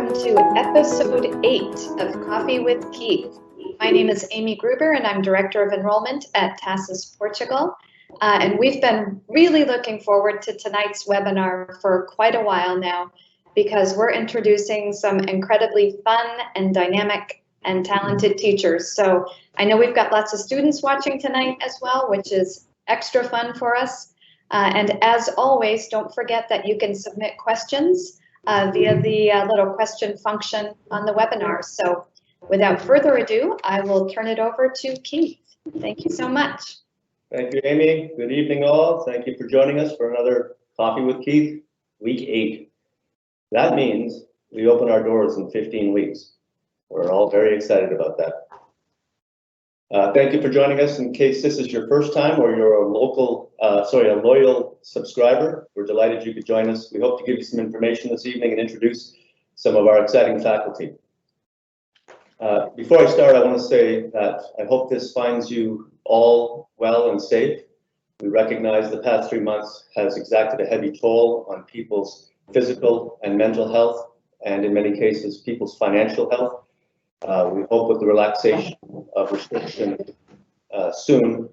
welcome to episode 8 of Coffee with Keith. My name is Amy Gruber and I'm Director of Enrollment at TASIS Portugal. And we've been really looking forward to tonight's webinar for quite a while now because we're introducing some incredibly fun and dynamic and talented teachers. So I know we've got lots of students watching tonight as well, which is extra fun for us. And as always, don't forget that you can submit questions via the little question function on the webinar. So without further ado, I will turn it over to Keith. Thank you so much. Thank you, Amy. Good evening, all. Thank you for joining us for another Coffee with Keith, week 8. That means we open our doors in 15 weeks. We're all very excited about that. Thank you for joining us. In case this is your first time or you're a loyal subscriber, we're delighted you could join us. We hope to give you some information this evening and introduce some of our exciting faculty. Before I start, I want to say that I hope this finds you all well and safe. We recognize the past 3 months has exacted a heavy toll on people's physical and mental health, and in many cases, people's financial health. We hope with the relaxation of restrictions soon,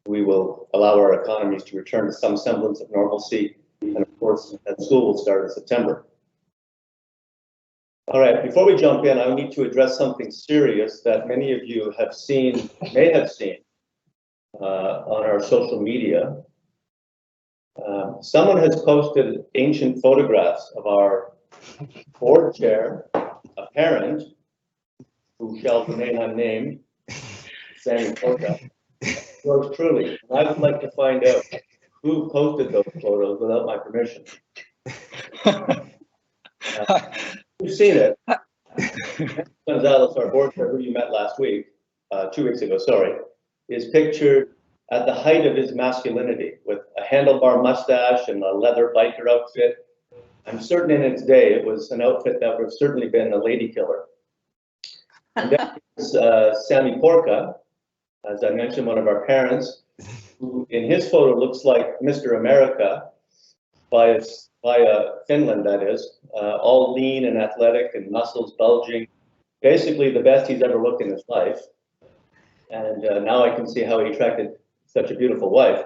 we will allow our economies to return to some semblance of normalcy, and of course, that school will start in September. All right, before we jump in, I need to address something serious that many of you may have seen on our social media. Someone has posted ancient photographs of our board chair, a parent, who shall remain unnamed, Sammy Porka, yours truly. And I would like to find out who posted those photos without my permission. You've seen it. Gonzalez, our board chair, who you met last week, 2 weeks ago, sorry, is pictured at the height of his masculinity with a handlebar mustache and a leather biker outfit. I'm certain in its day it was an outfit that would have certainly been a lady killer. And then Sammy Porka, as I mentioned, one of our parents, who in his photo looks like Mr. America via Finland, that is, all lean and athletic and muscles bulging, basically the best he's ever looked in his life. And now I can see how he attracted such a beautiful wife.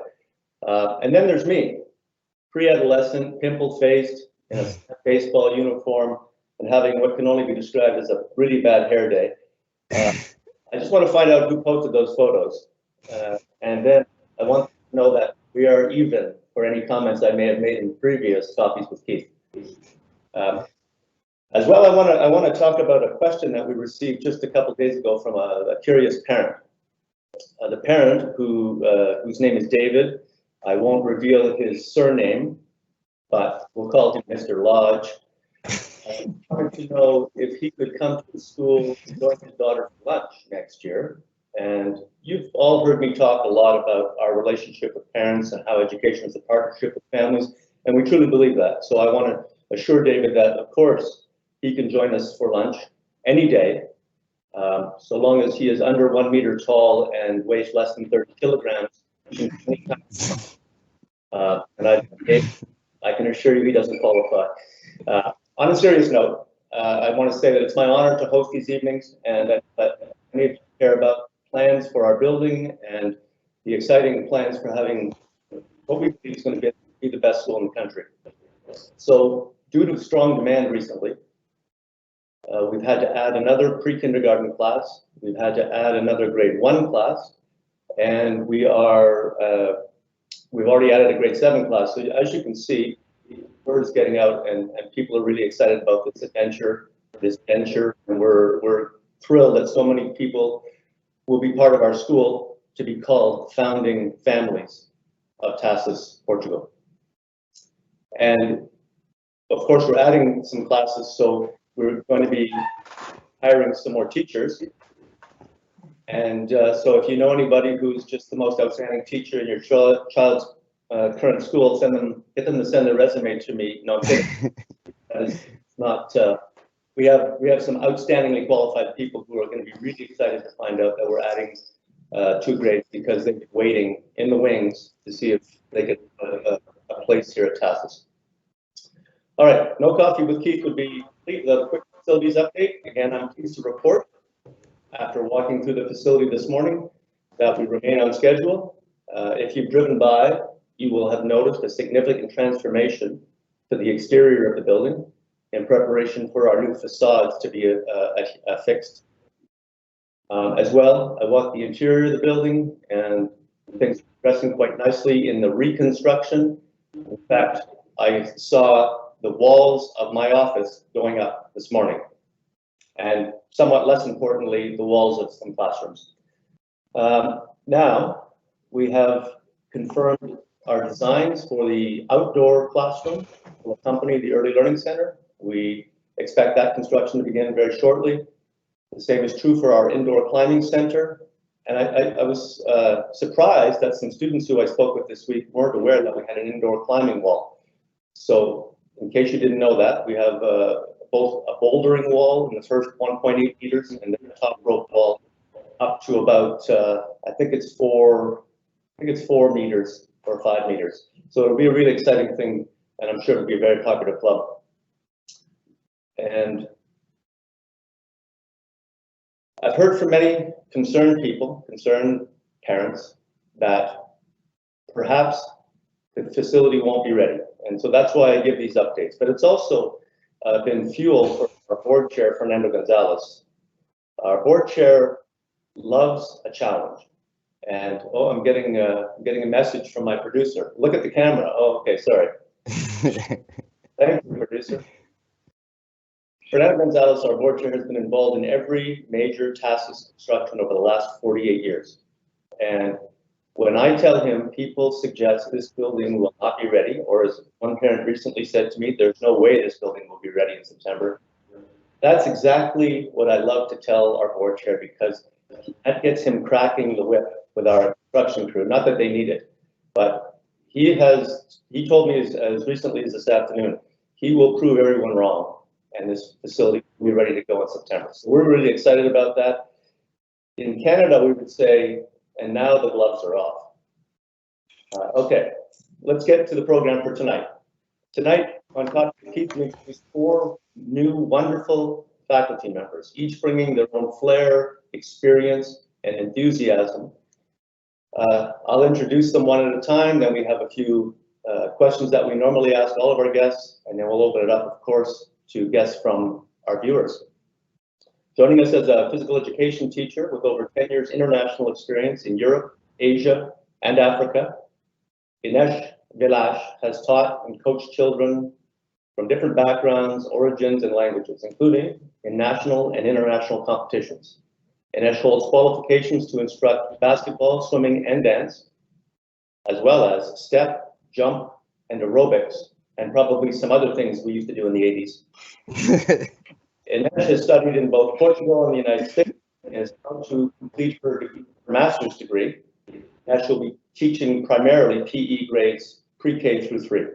And then there's me, pre-adolescent, pimple-faced, in a baseball uniform, and having what can only be described as a really bad hair day. I just want to find out who posted those photos. And then I want to know that we are even for any comments I may have made in previous Coffees with Keith. As well, I want to talk about a question that we received just a couple days ago from a curious parent. The parent, whose name is David, I won't reveal his surname, but we'll call him Mr. Lodge. I wanted to know if he could come to the school to join his daughter for lunch next year. And you've all heard me talk a lot about our relationship with parents and how education is a partnership with families, and we truly believe that. So I want to assure David that, of course, he can join us for lunch any day, so long as he is under 1 meter tall and weighs less than 30 kilograms. And I can assure you he doesn't qualify. On a serious note, I want to say that it's my honor to host these evenings, and that I need to care about plans for our building and the exciting plans for having what we believe is going to be the best school in the country. So, due to strong demand recently, we've had to add another pre-kindergarten class. We've had to add another grade 1 class, and we've already added a grade 7 class. So, as you can see, word is getting out, and people are really excited about this venture, and we're thrilled that so many people will be part of our school to be called founding families of TASIS Portugal. And of course, we're adding some classes, so we're going to be hiring some more teachers. And so if you know anybody who's just the most outstanding teacher in your child's current school, get them to send their resume to me. No, I'm kidding. That is not. We have some outstandingly qualified people who are going to be really excited to find out that we're adding 2 grades because they've been waiting in the wings to see if they get a place here at TASIS. All right, no coffee with Keith would be complete without a quick facilities update. Again, I'm pleased to report, after walking through the facility this morning, that we remain on schedule. If you've driven by, you will have noticed a significant transformation to the exterior of the building in preparation for our new facades to be affixed. As well, I walked the interior of the building and things are progressing quite nicely in the reconstruction. In fact, I saw the walls of my office going up this morning, and somewhat less importantly, the walls of some classrooms. Now, we have confirmed our designs for the outdoor classroom will accompany the Early Learning Center. We expect that construction to begin very shortly. The same is true for our indoor climbing center. And I was surprised that some students who I spoke with this week weren't aware that we had an indoor climbing wall. So in case you didn't know that, we have both a bouldering wall in the first 1.8 meters and then a top rope wall up to about, I think it's 4 meters or 5 meters. So it'll be a really exciting thing, and I'm sure it'll be a very popular club. And I've heard from many concerned people, concerned parents, that perhaps the facility won't be ready. And so that's why I give these updates. But it's also been fuel for our board chair, Fernando Gonzalez. Our board chair loves a challenge. And oh, I'm getting a message from my producer. Look at the camera. Oh, okay, sorry. Thank you, producer. Fernando Gonzalez, our board chair, has been involved in every major TASIS construction over the last 48 years. And when I tell him people suggest this building will not be ready, or as one parent recently said to me, there's no way this building will be ready in September, that's exactly what I love to tell our board chair, because that gets him cracking the whip with our construction crew. Not that they need it, but he told me as recently as this afternoon, he will prove everyone wrong, and this facility will be ready to go in September. So we're really excited about that. In Canada, we would say, and now the gloves are off. Okay, let's get to the program for tonight. Tonight on Coffee with Keith, we introduce 4 new wonderful faculty members, each bringing their own flair, experience, and enthusiasm. I'll introduce them one at a time, then we have a few questions that we normally ask all of our guests, and then we'll open it up, of course, to guests from our viewers. Joining us as a physical education teacher with over 10 years international experience in Europe, Asia, and Africa, Inesh Vilash has taught and coached children from different backgrounds, origins, and languages, including in national and international competitions. Inesh holds qualifications to instruct basketball, swimming, and dance, as well as step, jump, and aerobics, and probably some other things we used to do in the 80s. Inesh has studied in both Portugal and the United States and is about to complete her master's degree. Inesh will be teaching primarily PE grades pre-K through 3.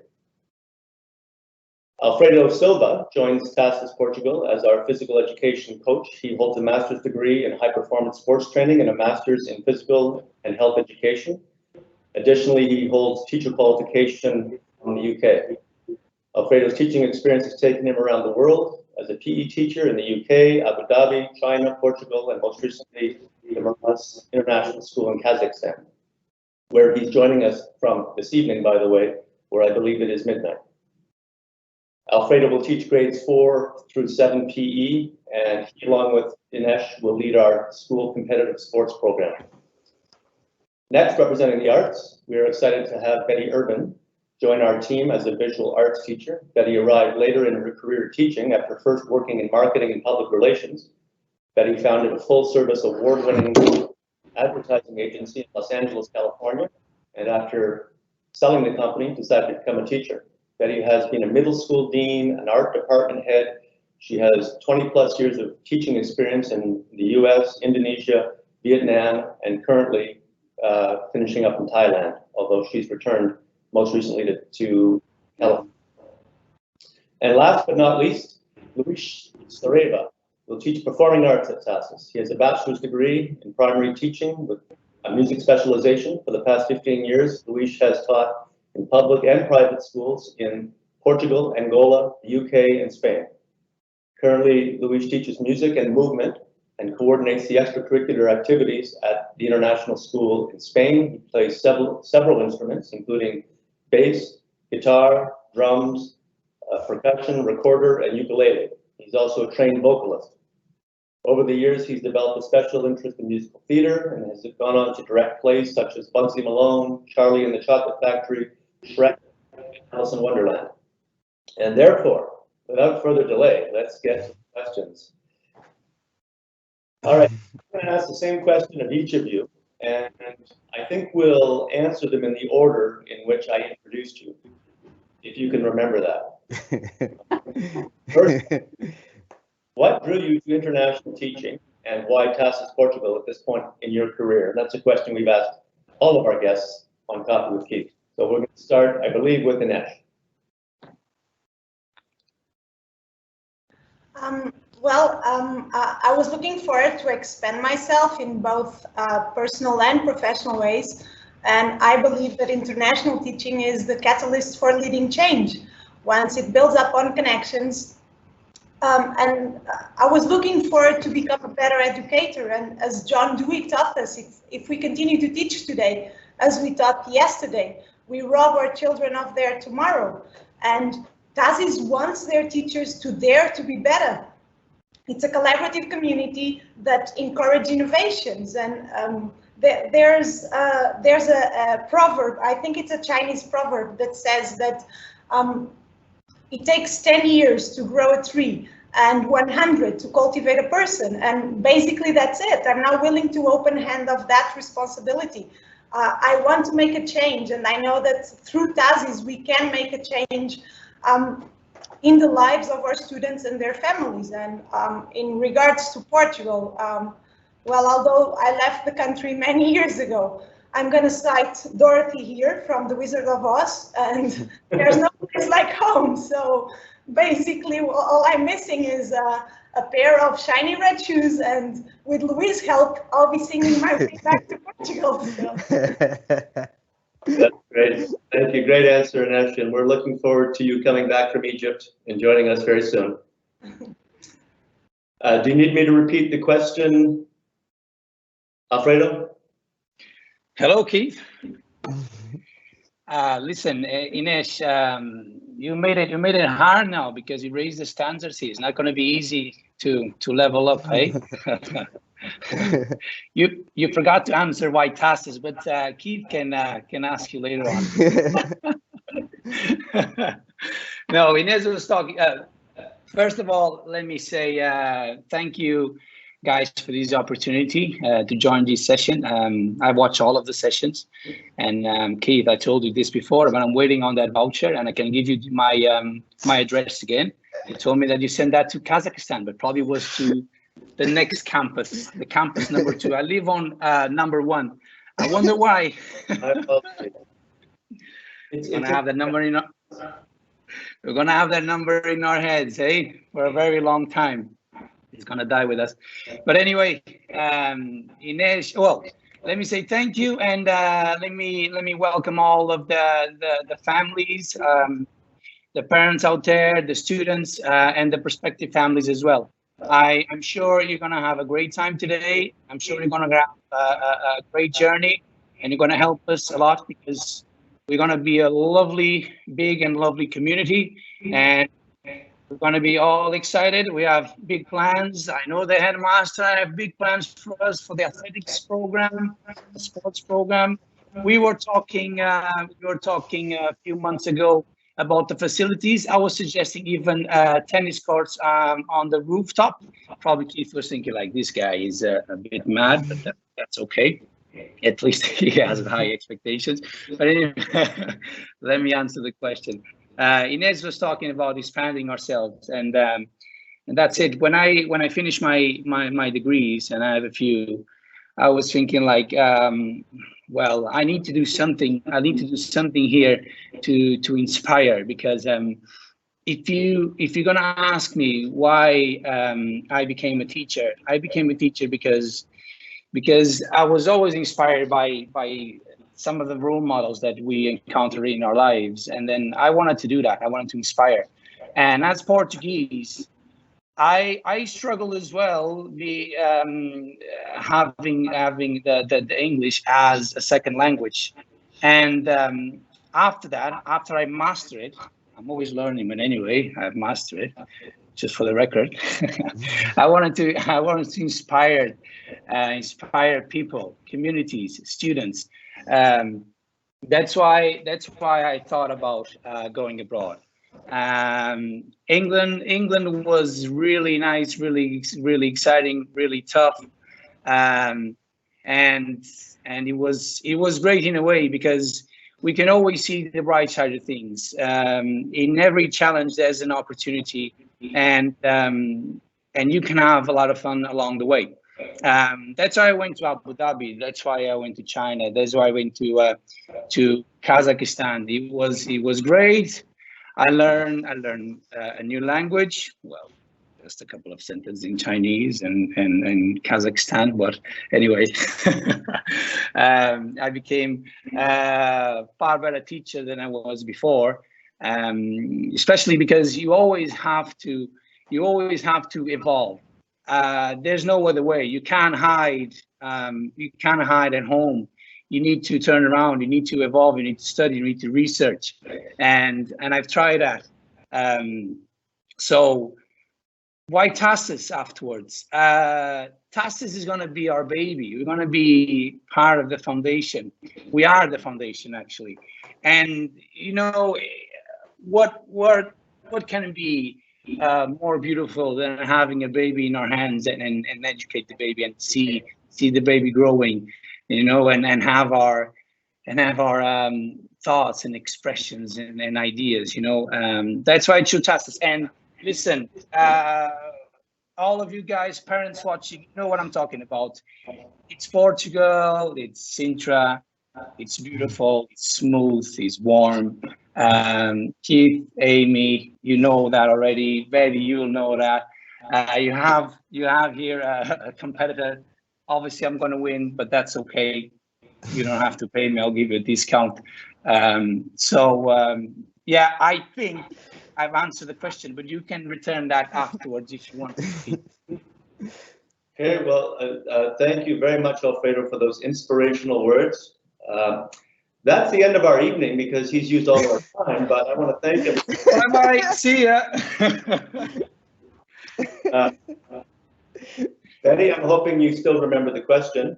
Alfredo Silva joins TASIS Portugal as our physical education coach. He holds a master's degree in high performance sports training and a master's in physical and health education. Additionally, he holds teacher qualification from the UK. Alfredo's teaching experience has taken him around the world as a PE teacher in the UK, Abu Dhabi, China, Portugal, and most recently, the Miraz International School in Kazakhstan, where he's joining us from this evening, by the way, where I believe it is midnight. Alfredo will teach grades 4 through 7 PE, and he, along with Inesh, will lead our school competitive sports program. Next, representing the arts, we are excited to have Betty Urban join our team as a visual arts teacher. Betty arrived later in her career teaching after first working in marketing and public relations. Betty founded a full-service award-winning advertising agency in Los Angeles, California, and after selling the company, decided to become a teacher. Betty has been a middle school dean, an art department head. She has 20+ years of teaching experience in the US, Indonesia, Vietnam, and currently finishing up in Thailand, although she's returned most recently to California. And last but not least, Luis Sareva will teach performing arts at TASIS. He has a bachelor's degree in primary teaching with a music specialization. For the past 15 years, Luis has taught in public and private schools in Portugal, Angola, the UK, and Spain. Currently, Luis teaches music and movement and coordinates the extracurricular activities at the international school in Spain. He plays several instruments, including bass, guitar, drums, percussion, recorder, and ukulele. He's also a trained vocalist. Over the years, he's developed a special interest in musical theater and has gone on to direct plays such as Bugsy Malone, Charlie and the Chocolate Factory, Shrek, and Alice in Wonderland. And therefore, without further delay, let's get to the questions. All right, I'm going to ask the same question of each of you, and I think we'll answer them in the order in which I introduced you, if you can remember that. First, what drew you to international teaching and why TASIS Portugal at this point in your career? And that's a question we've asked all of our guests on Coffee with Keith. So we're going to start, I believe, with Ines. I was looking forward to expand myself in both personal and professional ways. And I believe that international teaching is the catalyst for leading change once it builds upon connections. I was looking forward to become a better educator. And as John Dewey taught us, if we continue to teach today, as we taught yesterday, we rob our children of their tomorrow. And TASIS wants their teachers to dare to be better. It's a collaborative community that encourages innovations. And there's a proverb, I think it's a Chinese proverb, that says that it takes 10 years to grow a tree and 100 to cultivate a person. And basically that's it. I'm now willing to open hand of that responsibility. I want to make a change, and I know that through TASIS we can make a change in the lives of our students and their families. And in regards to Portugal, well, although I left the country many years ago, I'm going to cite Dorothy here from The Wizard of Oz, and there's no place like home. So basically, all I'm missing is a pair of shiny red shoes, and with Luis' help, I'll be singing my way back to Portugal. So. That's great. Thank you. Great answer, Ines. And we're looking forward to you coming back from Egypt and joining us very soon. Do you need me to repeat the question, Alfredo? Hello, Keith. Listen, Ines, you made it hard now because you raised the standards here. It's not going to be easy to level up, hey? You forgot to answer why TASIS, but Keith can ask you later on. No, Ines was talking. First of all, let me say thank you, guys, for this opportunity to join this session. I watch all of the sessions, and Keith, I told you this before, but I'm waiting on that voucher, and I can give you my my address again. You told me that you sent that to Kazakhstan, but probably was to the next campus, the campus number 2. I live on number 1. I wonder why. We're gonna have that number in. We're gonna have that number in our heads, eh, for a very long time. He's gonna die with us. But anyway, Ines, well, let me say thank you, and let me welcome all of the families, the parents out there, the students, and the prospective families as well. I am sure you're gonna have a great time today. I'm sure you're gonna have a great journey, and you're gonna help us a lot because we're gonna be a lovely, big and lovely community, and we're going to be all excited. We have big plans. I know the headmaster have big plans for us for the athletics program, the sports program. We were talking a few months ago about the facilities. I was suggesting even tennis courts on the rooftop. Probably Keith was thinking like, this guy is a bit mad, but that's okay. At least he has high expectations. But anyway, let me answer the question. Ines was talking about expanding ourselves, and that's it. When I finish my degrees, and I have a few, I was thinking like, well, I need to do something. I need to do something here to inspire, because if you're gonna ask me why I became a teacher, I became a teacher because I was always inspired by some of the role models that we encounter in our lives. And then I wanted to do that. I wanted to inspire. And as Portuguese, I struggle as well. The having the English as a second language, and after that, after I master it, I'm always learning. But anyway, I've mastered it. Just for the record, I wanted to inspire people, communities, students. That's why I thought about going abroad. England was really nice, really exciting, really tough, and it was great in a way because we can always see the bright side of things. In every challenge, there's an opportunity, and you can have a lot of fun along the way. That's why I went to Abu Dhabi. That's why I went to China. That's why I went to Kazakhstan. It was great. I learned a new language. Well, just a couple of sentences in Chinese and Kazakhstan, but anyway, I became a far better teacher than I was before, especially because you always have to evolve. There's no other way. You can't hide. You can't hide at home. You need to turn around. You need to evolve. You need to study. You need to research, and I've tried that. So why TASIS afterwards? TASIS is going to be our baby. We're going to be part of the foundation. We are the foundation, actually. And you know, what can be more beautiful than having a baby in our hands and educate the baby and see the baby growing, you know, and have our thoughts and expressions and ideas, you know. That's why I chose TASIS. And listen, all of you guys, parents watching, you know what I'm talking about. It's Portugal, it's Sintra, it's beautiful, it's smooth, it's warm. Keith, Amy, you know that already. Betty, you'll know that. You have here a competitor. Obviously, I'm going to win, but that's okay. You don't have to pay me. I'll give you a discount. Yeah, I think I've answered the question, but you can return that afterwards if you want to. Okay, well, thank you very much, Alfredo, for those inspirational words. That's the end of our evening because he's used all our time, but I want to thank him. Bye-bye, see ya. Betty, I'm hoping you still remember the question.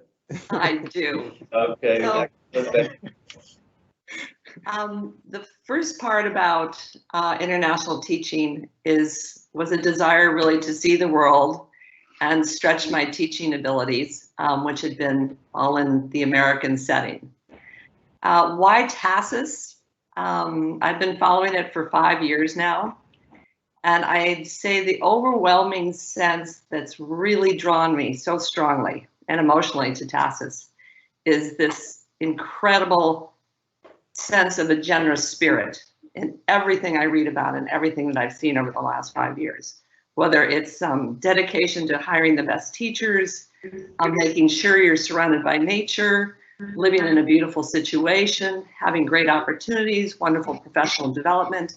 I do. Okay. So, Excellent. the first part about international teaching was a desire really to see the world and stretch my teaching abilities, which had been all in the American setting. Why TASIS? I've been following it for 5 years now. And I'd say the overwhelming sense that's really drawn me so strongly and emotionally to TASIS is this incredible sense of a generous spirit in everything I read about and everything that I've seen over the last 5 years. Whether it's dedication to hiring the best teachers, making sure you're surrounded by nature, living in a beautiful situation, having great opportunities, wonderful professional development.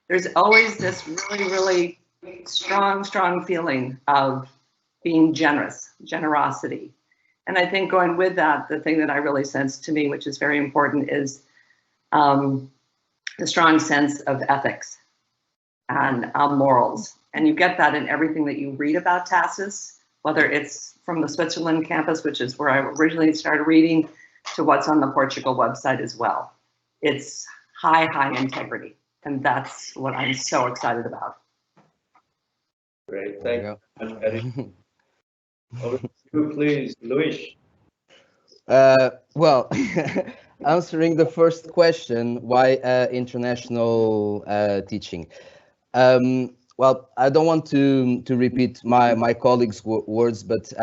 There's always this really, really strong feeling of being generous, generosity. And I think going with that, the thing that I really sense to me, which is very important, is the strong sense of ethics and morals. And you get that in everything that you read about TASIS, whether it's from the Switzerland campus, which is where I originally started reading, to what's on the Portugal website as well. It's high integrity. And that's what I'm so excited about. Great, thank you very much, Betty. Over to you, please, Luis. Well, answering the first question, why international teaching? Well, I don't want to repeat my colleagues' words, but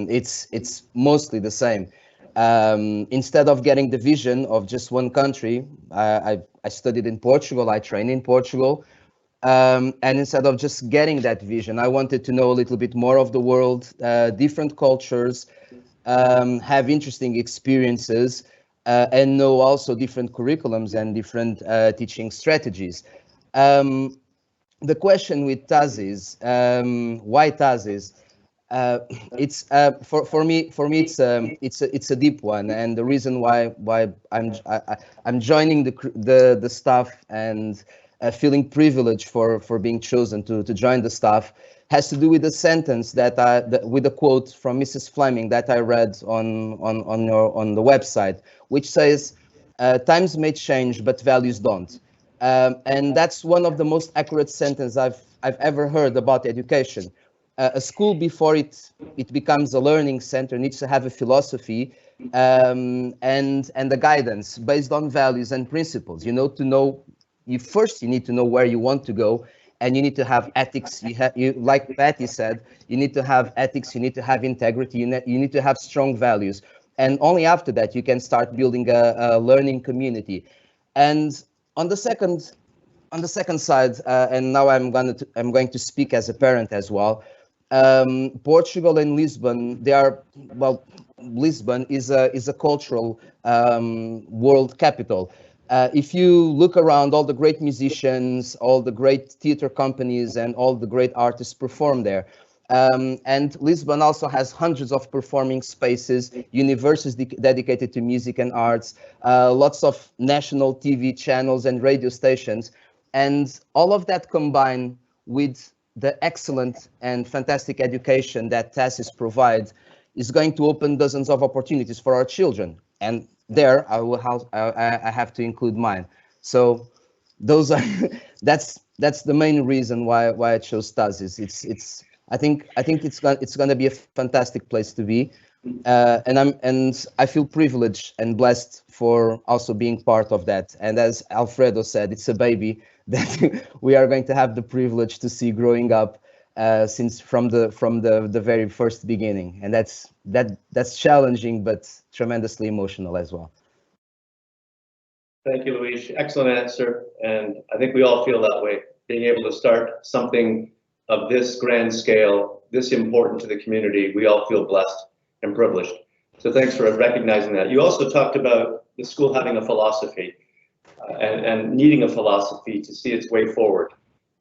it's mostly the same. Instead of getting the vision of just one country, I studied in Portugal, I trained in Portugal, and instead of just getting that vision, I wanted to know a little bit more of the world, different cultures, have interesting experiences, and know also different curriculums and different teaching strategies. the question with Tazis, why Tazis? It's for me it's a deep one, and the reason why I'm joining the staff and feeling privileged for being chosen to join the staff has to do with the sentence with the quote from Mrs. Fleming that I read on the website, which says, "Times may change, but values don't." And that's one of the most accurate sentences I've ever heard about education. A school, before it becomes a learning center, needs to have a philosophy and the guidance based on values and principles. You know, you need to know where you want to go, and you need to have ethics. You like Patty said, you need to have ethics. You need to have integrity. You need to have strong values, and only after that you can start building a learning community. And on the second side, and now I'm going to speak as a parent as well. Portugal and Lisbon, Lisbon is a cultural world capital. If you look around, all the great musicians, all the great theater companies, and all the great artists perform there. And Lisbon also has hundreds of performing spaces, universities dedicated to music and arts, lots of national TV channels and radio stations. And all of that combined with the excellent and fantastic education that TASIS provides is going to open dozens of opportunities for our children. And there I have to include mine. So those are that's the main reason why I chose TASIS. I think it's going to be a fantastic place to be, and I feel privileged and blessed for also being part of that. And as Alfredo said, it's a baby that we are going to have the privilege to see growing up since from the very first beginning, and that's challenging but tremendously emotional as well. Thank you, Luis. Excellent answer, and I think we all feel that way. Being able to start something of this grand scale, this important to the community, we all feel blessed and privileged. So thanks for recognizing that. You also talked about the school having a philosophy and needing a philosophy to see its way forward.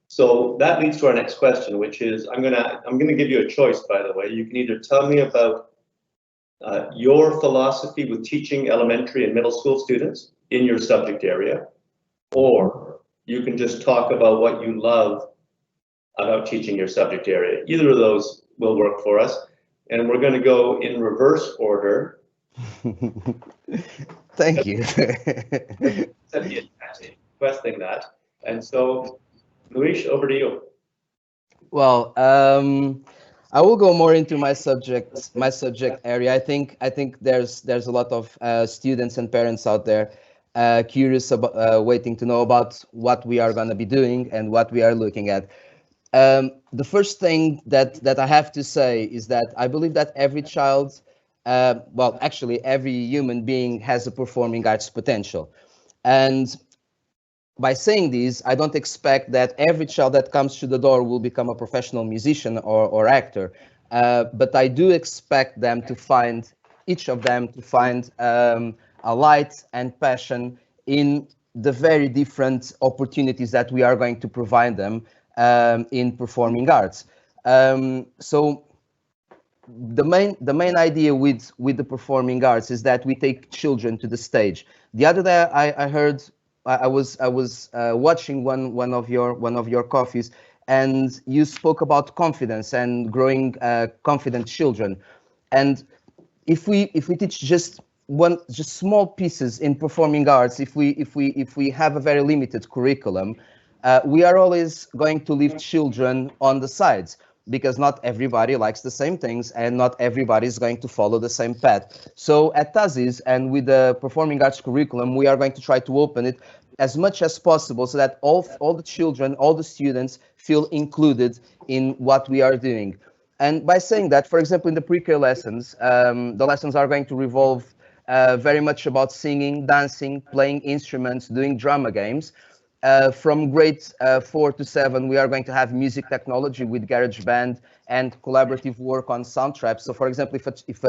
So that leads to our next question, which is, I'm gonna give you a choice, by the way. You can either tell me about your philosophy with teaching elementary and middle school students in your subject area, or you can just talk about what you love about teaching your subject area. Either of those will work for us. And we're going to go in reverse order. Thank you. Requesting that. And so, Luis, over to you. Well, I will go more into my subject area. I think there's a lot of students and parents out there curious about waiting to know about what we are going to be doing and what we are looking at. The first thing that I have to say is that I believe that every child, well, actually every human being has a performing arts potential. And by saying this, I don't expect that every child that comes through the door will become a professional musician or actor. But I do expect them to find, each of them to find a light and passion in the very different opportunities that we are going to provide them in performing arts. So the main idea with the performing arts is that we take children to the stage. The other day I heard, I was watching one of your coffees, and you spoke about confidence and growing confident children. And if we teach just small pieces in performing arts, if we have a very limited curriculum, we are always going to leave children on the sides, because not everybody likes the same things and not everybody is going to follow the same path. So at TASIS and with the performing arts curriculum, we are going to try to open it as much as possible so that all the children, all the students feel included in what we are doing. And by saying that, for example, in the pre-K lessons, the lessons are going to revolve very much about singing, dancing, playing instruments, doing drama games. From grade 4 to 7, we are going to have music technology with GarageBand and collaborative work on soundtracks. So, for example,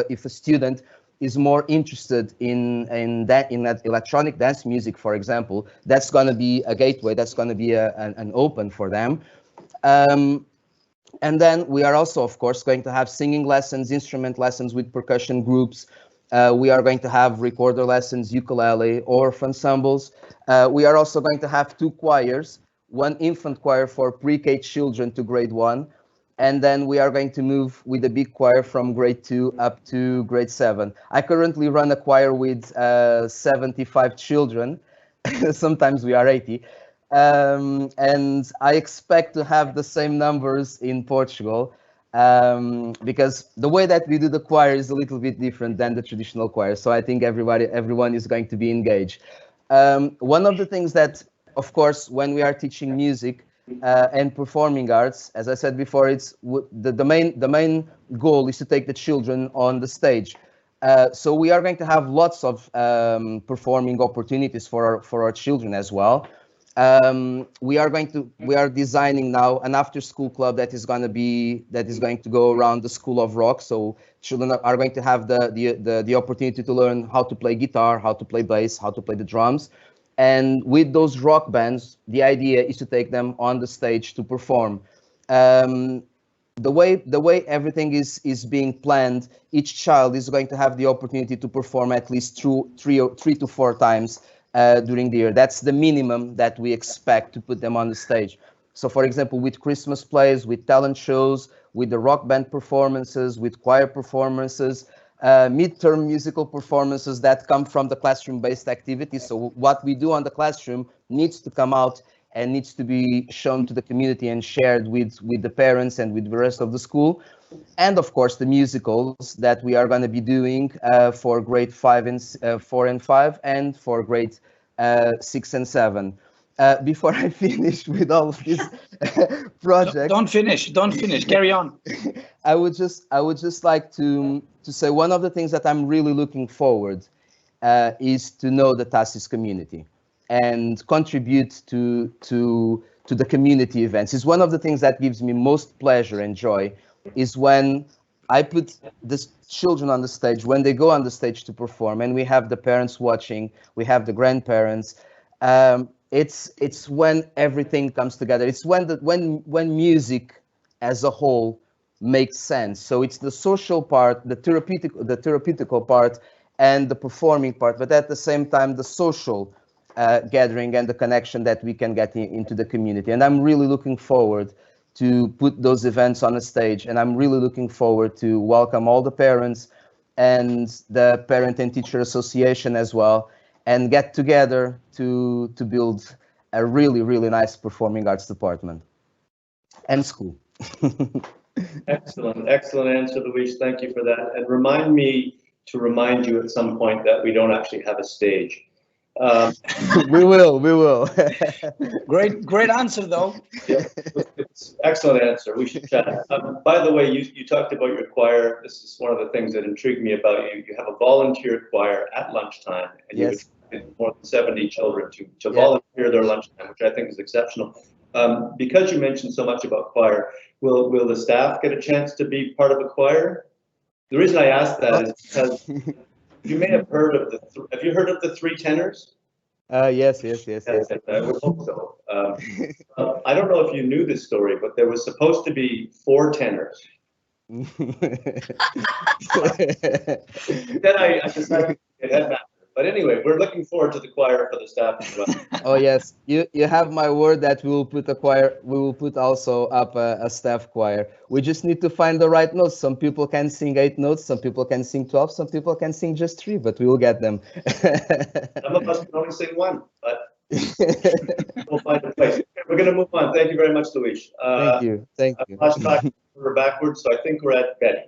if a student is more interested in that electronic dance music, for example, that's going to be a gateway. That's going to be an open for them. And then we are also, of course, going to have singing lessons, instrument lessons with percussion groups. We are going to have recorder lessons, ukulele, orff ensembles. We are also going to have 2 choirs, one infant choir for pre-K children to grade 1, and then we are going to move with a big choir from grade 2 up to grade 7. I currently run a choir with 75 children. Sometimes we are 80. And I expect to have the same numbers in Portugal, because the way that we do the choir is a little bit different than the traditional choir. So I think everyone is going to be engaged. One of the things that, of course, when we are teaching music and performing arts, as I said before, it's the main goal is to take the children on the stage. So we are going to have lots of performing opportunities for our children as well. We are designing now an after-school club that is going to go around the School of Rock. So children are going to have the opportunity to learn how to play guitar, how to play bass, how to play the drums. And with those rock bands, the idea is to take them on the stage to perform. The way everything is being planned, each child is going to have the opportunity to perform at least three to four times during the year. That's the minimum that we expect to put them on the stage. So, for example, with Christmas plays, with talent shows, with the rock band performances, with choir performances, midterm musical performances that come from the classroom-based activities. So what we do on the classroom needs to come out and needs to be shown to the community and shared with the parents and with the rest of the school. And of course, the musicals that we are going to be doing for grade 4 and 5 and for grade 6 and 7. Before I finish with all of these projects, don't finish. Carry on. I would just like to say one of the things that I'm really looking forward is to know the TASIS community and contribute to the community events. It's one of the things that gives me most pleasure and joy is when I put the children on the stage, when they go on the stage to perform, and we have the parents watching, we have the grandparents. It's when everything comes together. It's when music as a whole makes sense. So it's the social part, the therapeutical part, and the performing part, but at the same time, the social gathering and the connection that we can get into the community. And I'm really looking forward to put those events on a stage. And I'm really looking forward to welcome all the parents and the Parent and Teacher Association as well, and get together to build a really, really nice performing arts department and school. Excellent answer, Luis. Thank you for that. And remind me to remind you at some point that we don't actually have a stage. We will. Great answer, though. Yeah, it's excellent answer. We should chat. By the way, you talked about your choir. This is one of the things that intrigued me about you. You have a volunteer choir at lunchtime, and yes, you have more than 70 children to volunteer their lunchtime, which I think is exceptional. Because you mentioned so much about choir, will the staff get a chance to be part of a choir? The reason I ask that is because you may have heard of have you heard of the 3 tenors? Yes. I would hope so. I don't know if you knew this story, but there was supposed to be 4 tenors. Then I decided to get headmaster. But anyway, we're looking forward to the choir for the staff as well. Oh yes, you have my word that we will put a choir. We will put also up a staff choir. We just need to find the right notes. Some people can sing 8 notes, some people can sing 12, some people can sing just 3, but we will get them. Some of us can only sing 1, but we'll find a place. We're going to move on. Thank you very much, Luis. Thank you. Last time we're backwards, so I think we're at Betty.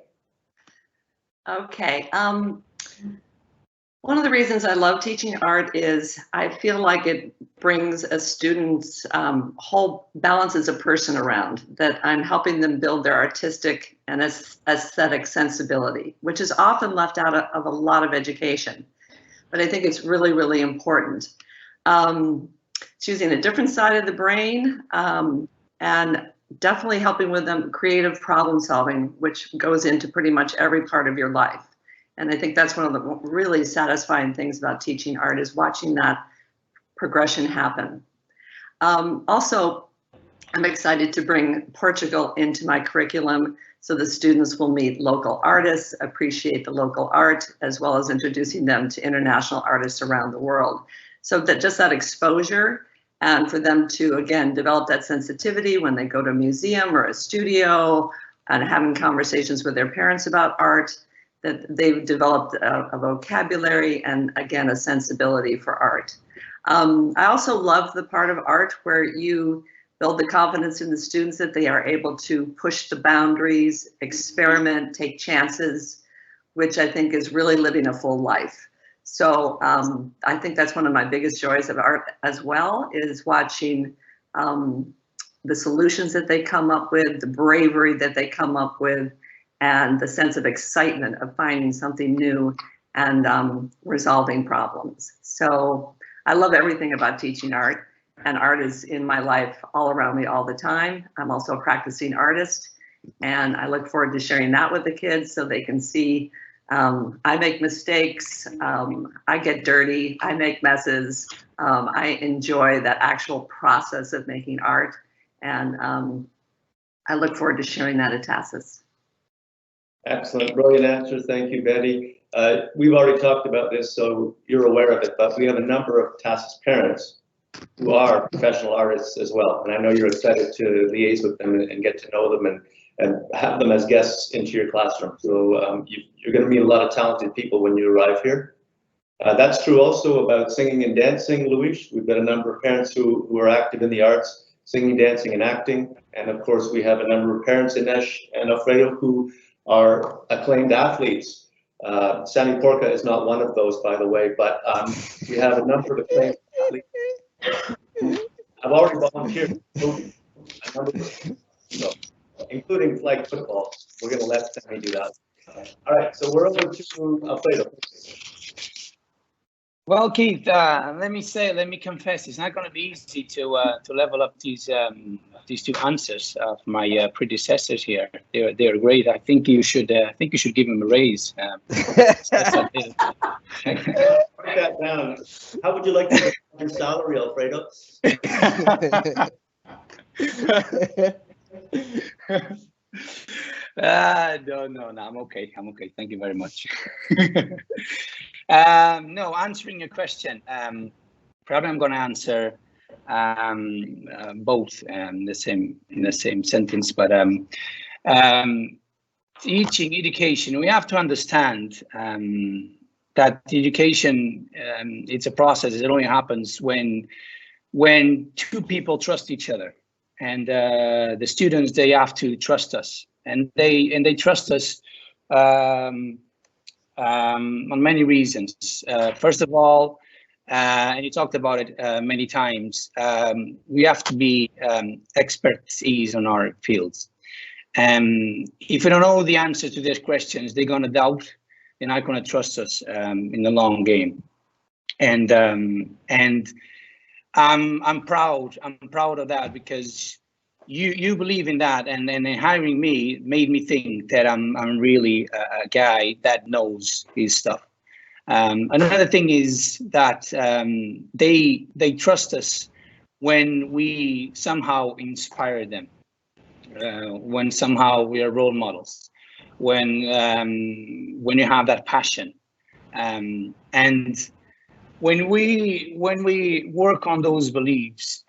Okay. One of the reasons I love teaching art is I feel like it brings a student's whole balances a person around, that I'm helping them build their artistic and aesthetic sensibility, which is often left out of a lot of education. But I think it's really, really important. It's using a different side of the brain and definitely helping with them creative problem solving, which goes into pretty much every part of your life. And I think that's one of the really satisfying things about teaching art, is watching that progression happen. Also, I'm excited to bring Portugal into my curriculum so the students will meet local artists, appreciate the local art, as well as introducing them to international artists around the world. So that just that exposure, and for them to, again, develop that sensitivity when they go to a museum or a studio and having conversations with their parents about art, that they've developed a vocabulary and, again, a sensibility for art. I also love the part of art where you build the confidence in the students that they are able to push the boundaries, experiment, take chances, which I think is really living a full life. So I think that's one of my biggest joys of art as well, is watching the solutions that they come up with, the bravery that they come up with, and the sense of excitement of finding something new and resolving problems. So I love everything about teaching art, and art is in my life all around me all the time. I'm also a practicing artist, and I look forward to sharing that with the kids so they can see I make mistakes, I get dirty, I make messes. I enjoy that actual process of making art, and I look forward to sharing that at TASIS. Excellent, brilliant answers. Thank you, Betty. We've already talked about this, so you're aware of it, but we have a number of TASIS parents who are professional artists as well. And I know you're excited to liaise with them and get to know them and have them as guests into your classroom. So you're going to meet a lot of talented people when you arrive here. That's true also about singing and dancing, Luis. We've got a number of parents who are active in the arts, singing, dancing, and acting. And of course, we have a number of parents, Ines and Alfredo, who are acclaimed athletes. Sammy Porca is not one of those, by the way, but we have a number of acclaimed athletes. I've already volunteered, including flag football. We're going to let Sammy do that. All right, so we're over to Alfredo. Well, Keith, let me confess, it's not going to be easy to level up these two answers of my predecessors here. They're great. I think you should give them a raise. Write that down. How would you like to get your salary, Alfredo? No, I'm okay. Thank you very much. No, answering your question, probably I'm going to answer both in the same sentence. But teaching education, we have to understand that education it's a process. It only happens when two people trust each other, and the students, they have to trust us, and they trust us on many reasons. First of all, and you talked about it many times, we have to be expertise on our fields. If we don't know the answer to these questions, they're going to doubt. They're not going to trust us in the long game. And I'm proud of that, because you believe in that, and hiring me made me think that I'm really a guy that knows his stuff. Another thing is that they trust us when we somehow inspire them, when somehow we are role models, when you have that passion, and when we work on those beliefs,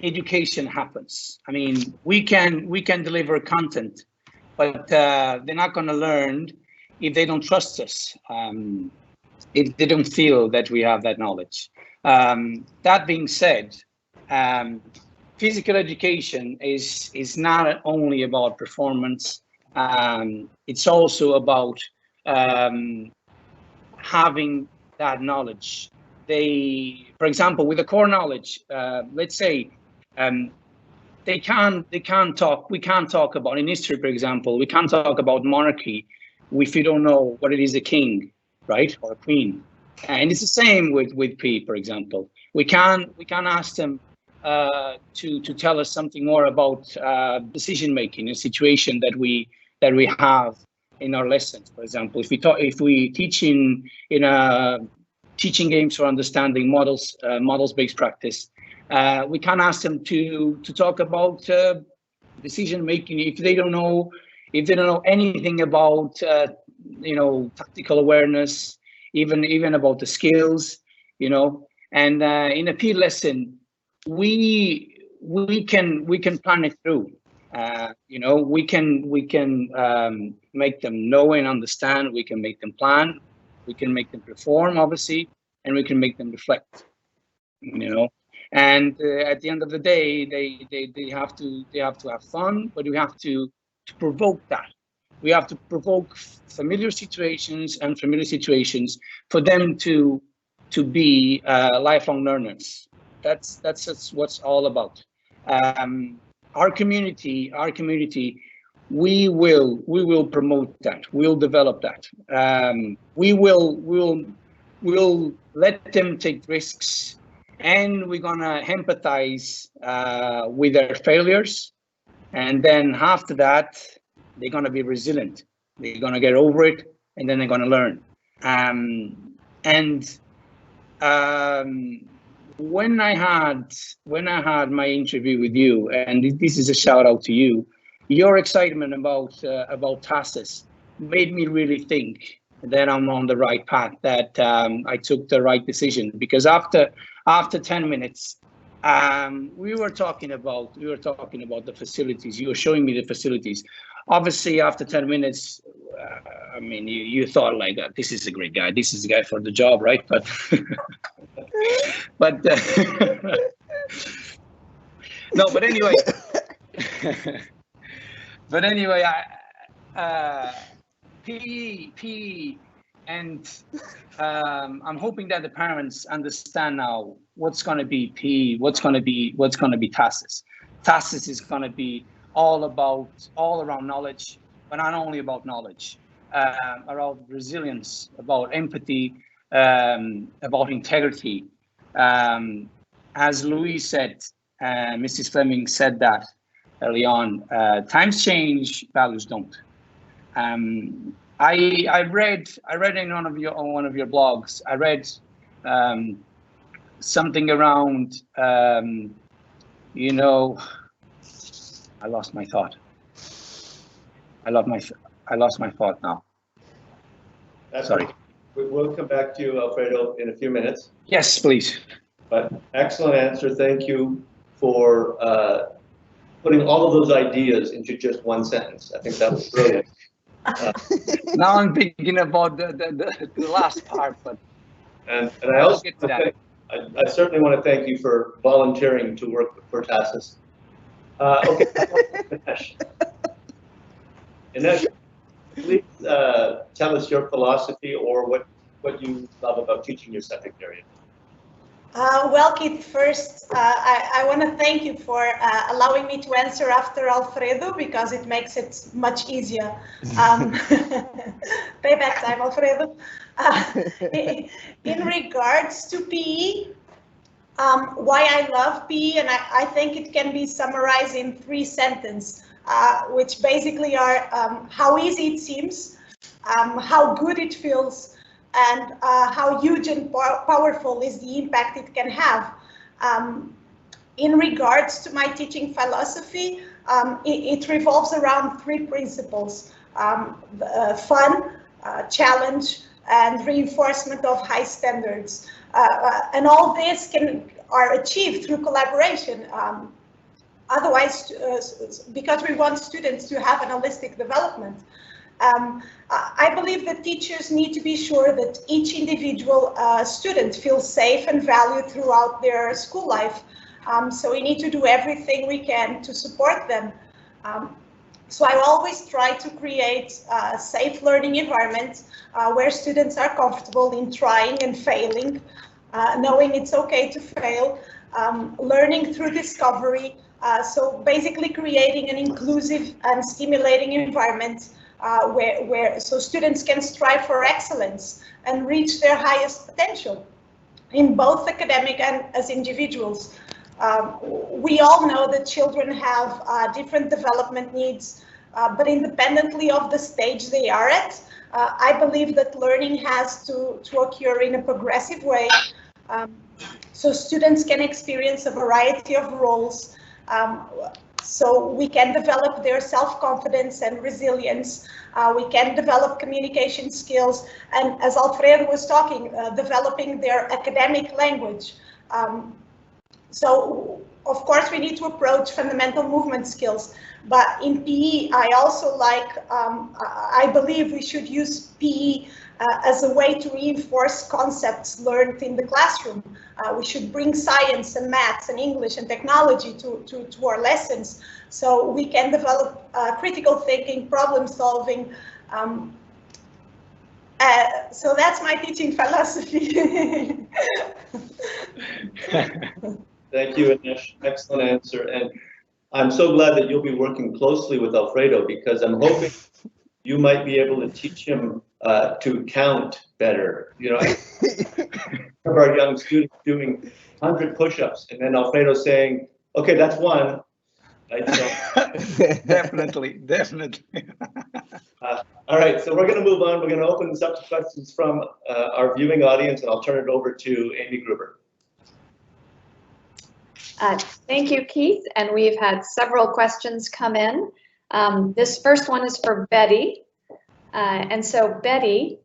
education happens. I mean, we can deliver content, but they're not going to learn if they don't trust us, if they don't feel that we have that knowledge. That being said, physical education is not only about performance. It's also about having that knowledge. For example, with the core knowledge, let's say, we can't talk about, in history, for example, we can't talk about monarchy if you don't know what it is, a king, right, or a queen. And it's the same with PE, for example. We can't ask them to tell us something more about decision making, a situation that we have in our lessons. For example, if we teach in teaching games for understanding models based practice, We can't ask them to talk about decision making if they don't know anything about tactical awareness, even about the skills, And in a peer lesson, we can plan it through. We can make them know and understand. We can make them plan. We can make them perform, obviously, and we can make them reflect. And at the end of the day, they have to have fun, but we have to provoke that. We have to provoke familiar situations for them to be lifelong learners. That's what's all about. Our community, we will promote that. We'll develop that. We'll let them take risks, and we're gonna empathize with their failures, and then after that, they're gonna be resilient. They're gonna get over it, and then they're gonna learn. When I had my interview with you, and this is a shout out to you, your excitement about TASIS made me really think that I'm on the right path, that I took the right decision. Because after 10 minutes, we were talking about the facilities. You were showing me the facilities. Obviously, after 10 minutes, you thought like, this is a great guy. This is the guy for the job, right? But no. But anyway, PE, and I'm hoping that the parents understand now what's going to be PE, what's going to be TASIS. TASIS is going to be all around knowledge, but not only about knowledge, around resilience, about empathy, about integrity. As Louise said, Mrs. Fleming said that early on, times change, values don't. I read in one of your blogs, I read something around, I lost my thought. I lost my thought now. Sorry. We'll come back to you, Alfredo, in a few minutes. Yes, please. But excellent answer. Thank you for putting all of those ideas into just one sentence. I think that was brilliant. Now I'm thinking about the last part, but and I also get to that. I certainly want to thank you for volunteering to work for TASIS. Okay, Inesh, please tell us your philosophy or what you love about teaching your subject area. Well, Keith, first, I want to thank you for allowing me to answer after Alfredo, because it makes it much easier. Payback time, Alfredo. In regards to PE, why I love PE, and I think it can be summarized in 3 sentences, which basically are how easy it seems, how good it feels, and how huge and powerful is the impact it can have. In regards to my teaching philosophy, it revolves around 3 principles: fun, challenge, and reinforcement of high standards. And all this are achieved through collaboration. Otherwise, because we want students to have an holistic development. I believe that teachers need to be sure that each individual student feels safe and valued throughout their school life. So we need to do everything we can to support them. So I always try to create a safe learning environment where students are comfortable in trying and failing, knowing it's okay to fail, learning through discovery. So basically creating an inclusive and stimulating environment so students can strive for excellence and reach their highest potential in both academic and as individuals. We all know that children have different development needs, but independently of the stage they are at, I believe that learning has to occur in a progressive way. so students can experience a variety of roles, so we can develop their self-confidence and resilience. We can develop communication skills, and as Alfredo was talking, developing their academic language. So of course we need to approach fundamental movement skills, but in PE I also like, I believe we should use PE as a way to reinforce concepts learned in the classroom. We should bring science and maths and English and technology to our lessons, so we can develop critical thinking, problem solving. So that's my teaching philosophy. Thank you, Anish. Excellent answer. And I'm so glad that you'll be working closely with Alfredo, because I'm hoping you might be able to teach him to count better. You know, of our young students doing 100 push-ups, and then Alfredo saying, "Okay, that's one." Right? So, Definitely. all right, so we're going to move on. We're going to open this up to questions from our viewing audience, and I'll turn it over to Amy Gruber. Thank you, Keith. And we've had several questions come in. This first one is for Betty. And so Betty,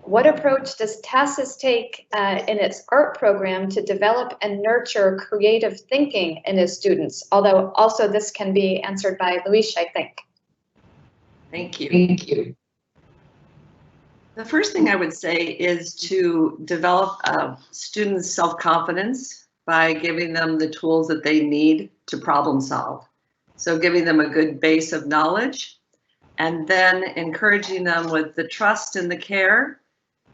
what approach does TASIS take in its art program to develop and nurture creative thinking in its students? Although also this can be answered by Luis, I think. Thank you. The first thing I would say is to develop students' self-confidence by giving them the tools that they need to problem solve. So giving them a good base of knowledge, and then encouraging them with the trust and the care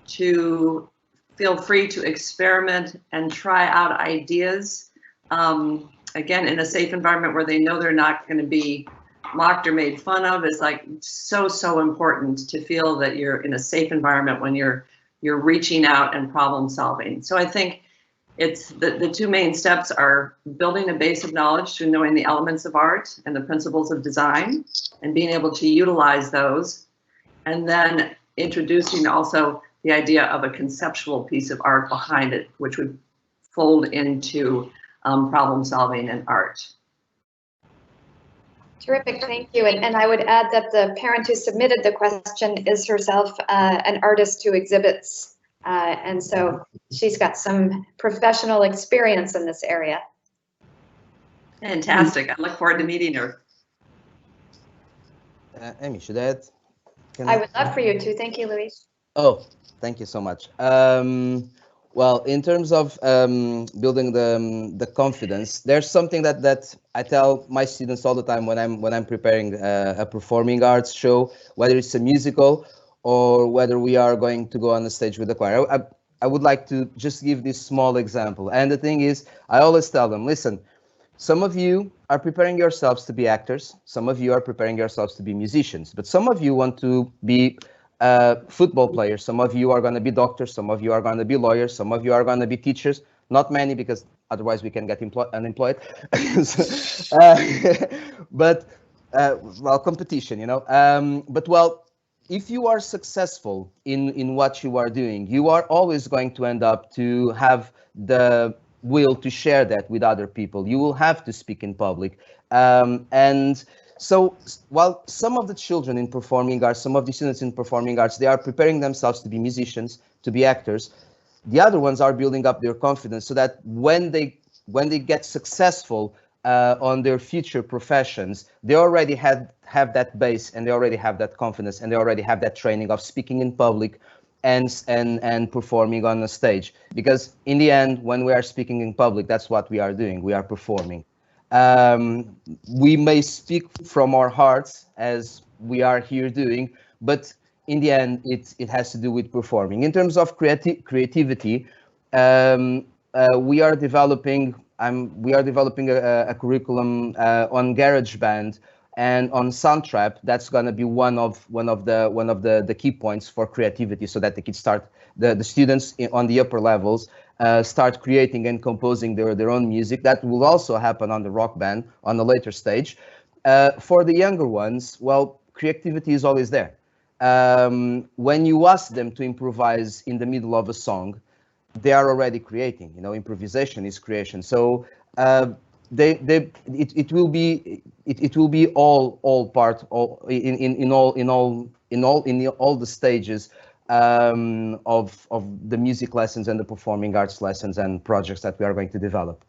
to feel free to experiment and try out ideas. Again, in a safe environment where they know they're not going to be mocked or made fun of is like so important to feel that you're in a safe environment when you're reaching out and problem solving. So I think it's the two main steps are building a base of knowledge to knowing the elements of art and the principles of design and being able to utilize those, and then introducing also the idea of a conceptual piece of art behind it, which would fold into problem solving and art. Terrific, thank you. And I would add that the parent who submitted the question is herself an artist who exhibits. And so she's got some professional experience in this area. Fantastic. I look forward to meeting her. Amy, should I add? I would love for you to. Thank you, Luis. Oh, thank you so much. Well, in terms of building the confidence, there's something that I tell my students all the time when I'm preparing a performing arts show, whether it's a musical or whether we are going to go on the stage with the choir. I would like to just give this small example. And the thing is, I always tell them, listen, some of you are preparing yourselves to be actors. Some of you are preparing yourselves to be musicians. But some of you want to be football players. Some of you are going to be doctors. Some of you are going to be lawyers. Some of you are going to be teachers. Not many, because otherwise we can get unemployed. But, well, competition, you know. But, well, if you are successful in what you are doing, you are always going to end up to have the will to share that with other people. You will have to speak in public. And so while some of the children in performing arts, some of the students in performing arts, they are preparing themselves to be musicians, to be actors, the other ones are building up their confidence so that when they get successful on their future professions, they already have that base, and they already have that confidence, and they already have that training of speaking in public and performing on the stage. Because in the end, when we are speaking in public, that's what we are doing. We are performing. We may speak from our hearts, as we are here doing, but in the end, it has to do with performing. In terms of creativity, we are developing a curriculum on GarageBand and on Soundtrap. That's going to be one of the key points for creativity, so that they can start the students on the upper levels start creating and composing their own music. That will also happen on the Rock Band on a later stage. For the younger ones, well, creativity is always there. When you ask them to improvise in the middle of a song, they are already creating. You know, improvisation is creation. So it will be all part, all in all the stages of the music lessons and the performing arts lessons and projects that we are going to develop.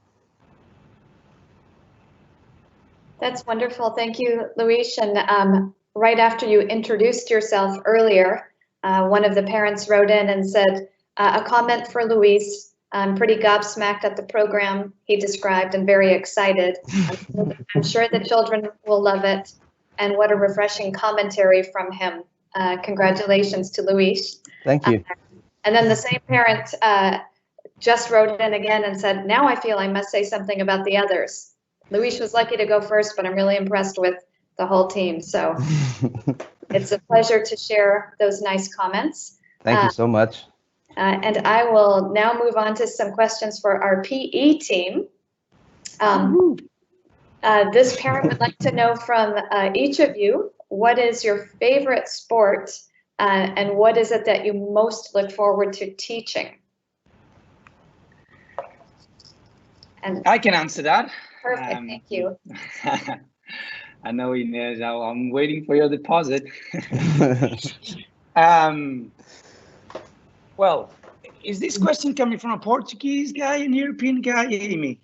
That's wonderful. Thank you, Luis. And right after you introduced yourself earlier, one of the parents wrote in and said, a comment for Luis. I'm pretty gobsmacked at the program he described and very excited. I'm sure the children will love it. And what a refreshing commentary from him. Congratulations to Luis. Thank you. And then the same parent just wrote in again and said, now I feel I must say something about the others. Luis was lucky to go first, but I'm really impressed with the whole team. So it's a pleasure to share those nice comments. Thank you so much. And I will now move on to some questions for our PE team. This parent would like to know from each of you, what is your favorite sport and what is it that you most look forward to teaching? And I can answer that. perfect, thank you. I know, Inez, I'm waiting for your deposit. Well, is this question coming from a Portuguese guy, an European guy, Amy?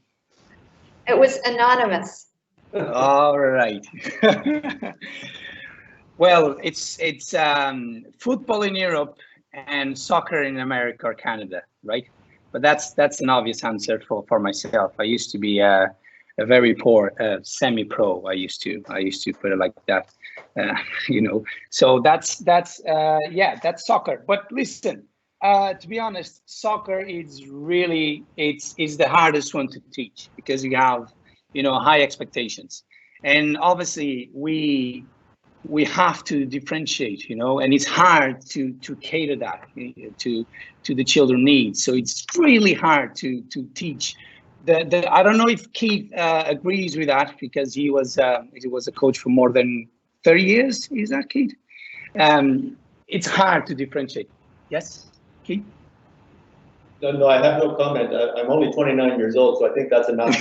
It was anonymous. All right. Well, it's football in Europe and soccer in America or Canada, right? But that's an obvious answer for myself. I used to be a very poor semi-pro. I used to put it like that, you know. So that's soccer. But listen, to be honest, soccer is really it's the hardest one to teach because you have, you know, high expectations, and obviously we have to differentiate, you know, and it's hard to cater that to the children's needs. So it's really hard to teach. I don't know if Keith agrees with that because he was a coach for more than 30 years. Is that Keith? It's hard to differentiate. Yes, Keith? No, I have no comment. I'm only 29 years old, so I think that's enough.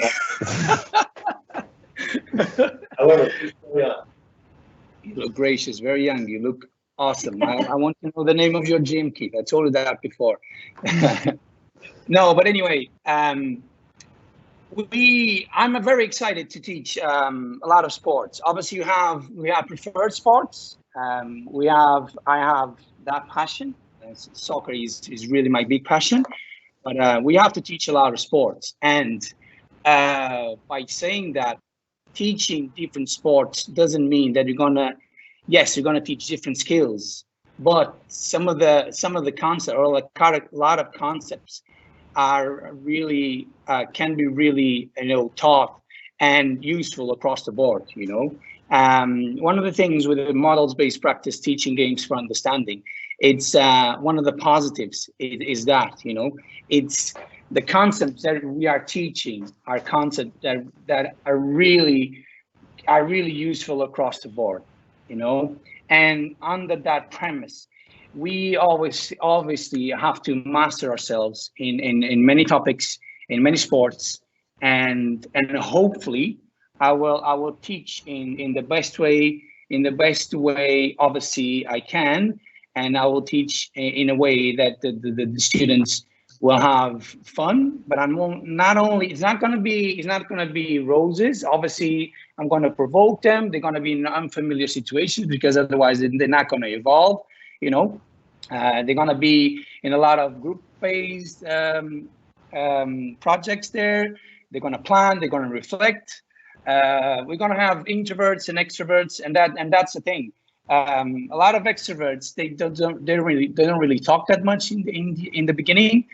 However, please carry on. You look gracious, very young. You look awesome. I want to know the name of your gym, Keith. I told you that before. No, but anyway, I'm very excited to teach a lot of sports. Obviously, we have preferred sports. I have that passion. Soccer is really my big passion. But we have to teach a lot of sports, and by saying that, teaching different sports doesn't mean that you're gonna teach different skills, but some of the concepts or a lot of concepts are really can be really, you know, taught and useful across the board. You know, one of the things with the models-based practice teaching games for understanding, it's one of the positives is that, you know, it's the concepts that we are teaching are concepts that are really useful across the board, you know. And under that premise, we always obviously have to master ourselves in many topics, in many sports, and hopefully I will teach in the best way obviously I can, and I will teach in a way that the students will have fun. But it's not going to be roses. Obviously, I'm going to provoke them. They're going to be in unfamiliar situations because otherwise they're not going to evolve. You know, they're going to be in a lot of group-based projects there. They're going to plan. They're going to reflect. We're going to have introverts and extroverts, and that's the thing. A lot of extroverts, they don't really talk that much in the beginning,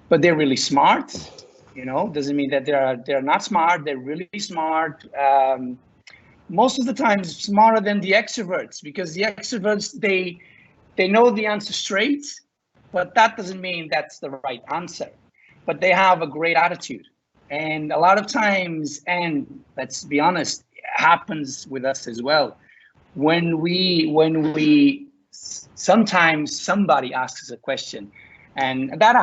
but they're really smart. You know, doesn't mean that they're not smart. They're really smart. Most of the time, smarter than the extroverts, because the extroverts they know the answer straight, but that doesn't mean that's the right answer. But they have a great attitude, and a lot of times, and let's be honest, it happens with us as well. When we sometimes somebody asks us a question And that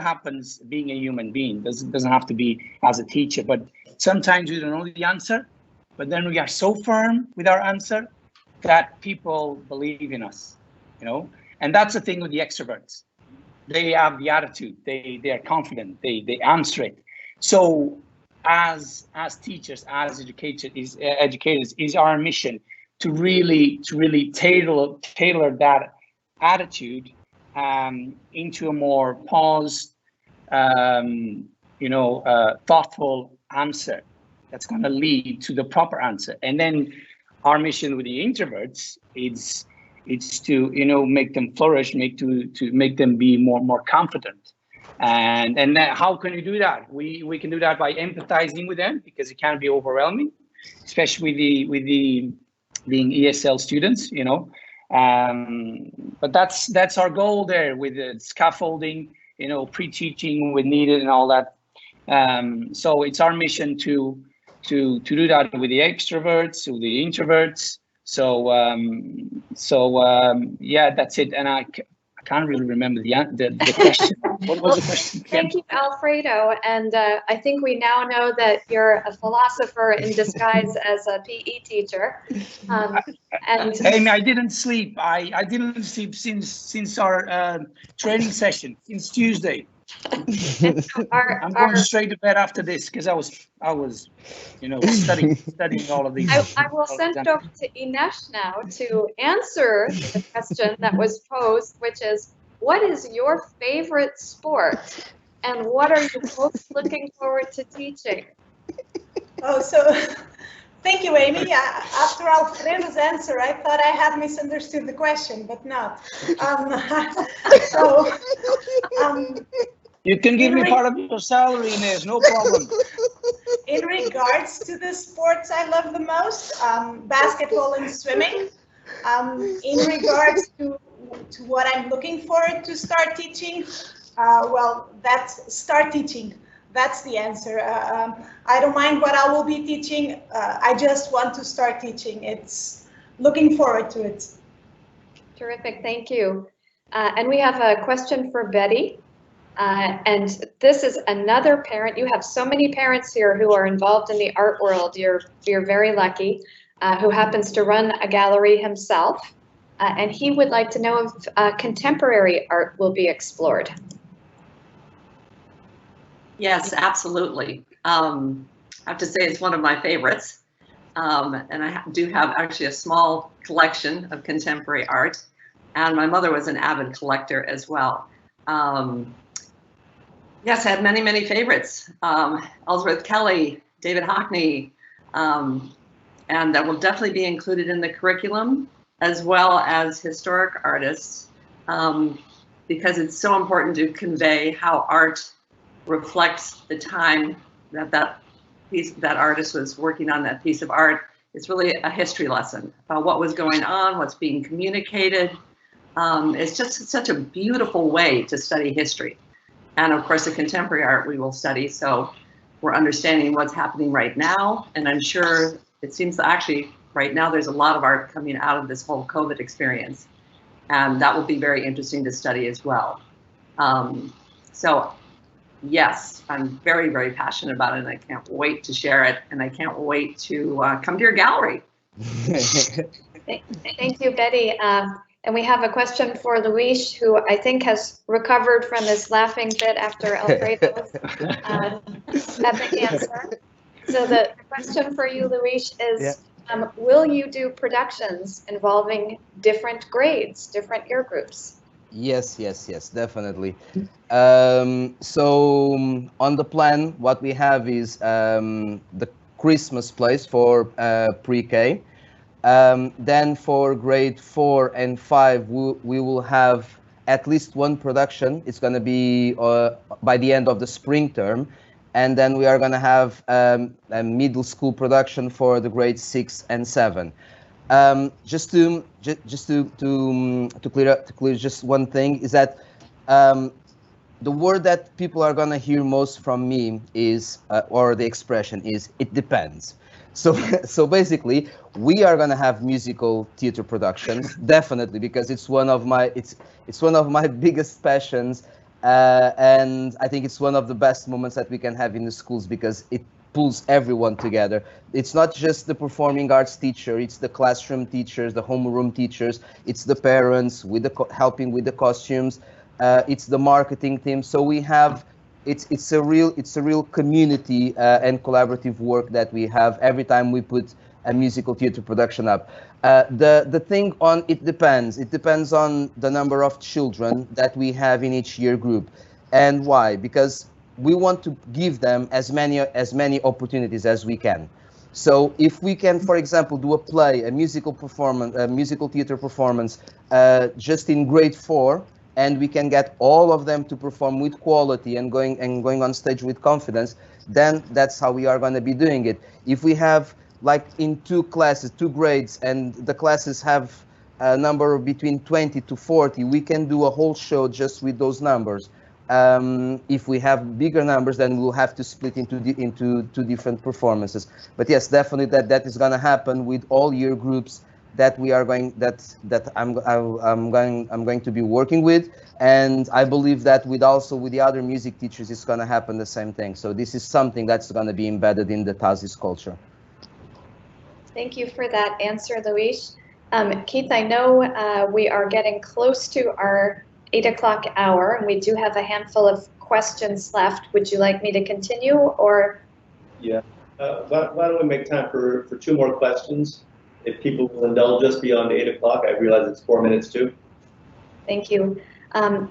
happens being a human being. Doesn't have to be as a teacher, but sometimes we don't know the answer, but then we are so firm with our answer that people believe in us, you know. And that's the thing with the extroverts. They have the attitude. They are confident. They answer it. So as teachers, as educators, is our mission to really tailor that attitude into a more paused, thoughtful answer that's going to lead to the proper answer. And then our mission with the introverts is to make them flourish, to make them be more confident. And then how can you do that? We can do that by empathizing with them, because it can be overwhelming, especially with the being ESL students, you know. But that's our goal there, with the scaffolding, pre-teaching when needed and all that. So it's our mission to do that with the extroverts, with the introverts. So yeah, that's it. And I can't really remember the question. What was the question? Thank you, Alfredo. And I think we now know that you're a philosopher in disguise as a PE teacher. And Amy, I didn't sleep. I didn't sleep since our training session, since Tuesday. I'm going straight to bed after this, because I was studying all of these. I will send it over to Ines now to answer the question that was posed, which is, what is your favorite sport, and what are you most looking forward to teaching? Oh, so thank you, Amy. After Alfredo's answer, I thought I had misunderstood the question, but not. You can give me part of your salary, Inez, no problem. In regards to the sports I love the most, basketball and swimming. In regards to what I'm looking forward to start teaching, well, that's start teaching. That's the answer. I don't mind what I will be teaching. I just want to start teaching. It's looking forward to it. Terrific, thank you. And we have a question for Betty. And this is another parent. You have so many parents here who are involved in the art world. You're very lucky. Who happens to run a gallery himself. And he would like to know if contemporary art will be explored. Yes, absolutely. I have to say it's one of my favorites. And I do have actually a small collection of contemporary art. And my mother was an avid collector as well. Yes, I had many, many favorites. Ellsworth Kelly, David Hockney, and that will definitely be included in the curriculum, as well as historic artists, because it's so important to convey how art reflects the time that artist was working on that piece of art. It's really a history lesson about what was going on, what's being communicated. It's just such a beautiful way to study history. And of course, the contemporary art we will study, so we're understanding what's happening right now. And I'm sure it seems that actually right now there's a lot of art coming out of this whole COVID experience. And that will be very interesting to study as well. So yes, I'm very, very passionate about it, and I can't wait to share it. And I can't wait to come to your gallery. Thank you, Betty. And we have a question for Luis, who I think has recovered from his laughing fit after Alfredo's epic answer. So the question for you, Luis, is will you do productions involving different grades, different year groups? Yes, definitely. So on the plan, what we have is the Christmas plays for pre-K. Then for grade 4 and 5, we will have at least one production. It's going to be by the end of the spring term. And then we are going to have a middle school production for the grades 6 and 7. Just to clear just one thing is that the word that people are going to hear most from me is, or the expression is, it depends. So basically, we are going to have musical theater productions, definitely, because it's one of my biggest passions, And I think it's one of the best moments that we can have in the schools because it pulls everyone together. It's not just the performing arts teacher, it's the classroom teachers, the homeroom teachers, it's the parents with the helping with the costumes, it's the marketing team. So we have it's a real community and collaborative work that we have every time we put a musical theater production up. The thing on it depends on the number of children that we have in each year group. And why? Because we want to give them as many opportunities as we can. So if we can, for example, do a play, a musical performance, a musical theater performance, just in grade 4, and we can get all of them to perform with quality and going on stage with confidence, then that's how we are going to be doing it. If we have like in 2 classes, 2 grades, and the classes have a number between 20 to 40, we can do a whole show just with those numbers. If we have bigger numbers, then we'll have to split into 2 different performances. But yes, definitely that is going to happen with all year groups that we are going I'm going to be working with, and I believe that with the other music teachers, it's going to happen the same thing. So this is something that's going to be embedded in the TASIS culture. Thank you for that answer, Luis. Keith, I know we are getting close to our 8 o'clock hour, and we do have a handful of questions left. Would you like me to continue, or? Yeah. Why don't we make time for 2 more questions? If people will indulge us beyond 8 o'clock, I realize it's 4 minutes too. Thank you.